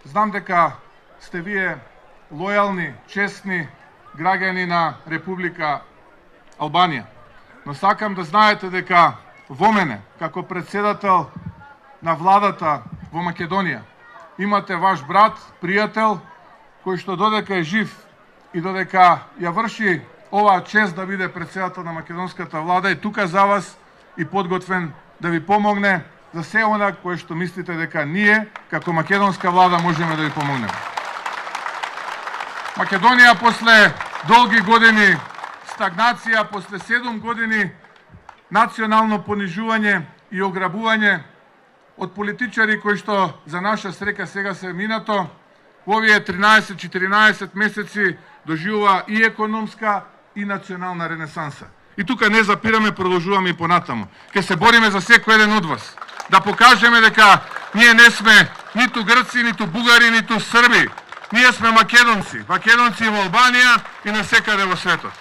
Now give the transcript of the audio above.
Знам дека сте вие лојални, честни граѓани на Република Албанија. Но сакам да знаете дека во мене, како председател на владата во Македонија, имате ваш брат, пријател, кој што додека е жив и додека ја врши оваа чест да биде председател на македонската влада, е тука за вас и подготвен да ви помогне за се она кое што мислите дека ние, како македонска влада, можеме да ви помогнеме. Македонија после долги години стагнација, после 7 години национално понижување и ограбување од политичари кои што за наша среќа сега се минато, во овие 13-14 месеци доживува и економска и национална ренесанса. И тука не запираме, продолжуваме и понатаму. Ке се бориме за секој еден од вас. Да покажеме дека ние не сме ниту грци, ниту бугари, ниту срби. Ние сме македонци. Македонци во Албанија и насекаде во светот.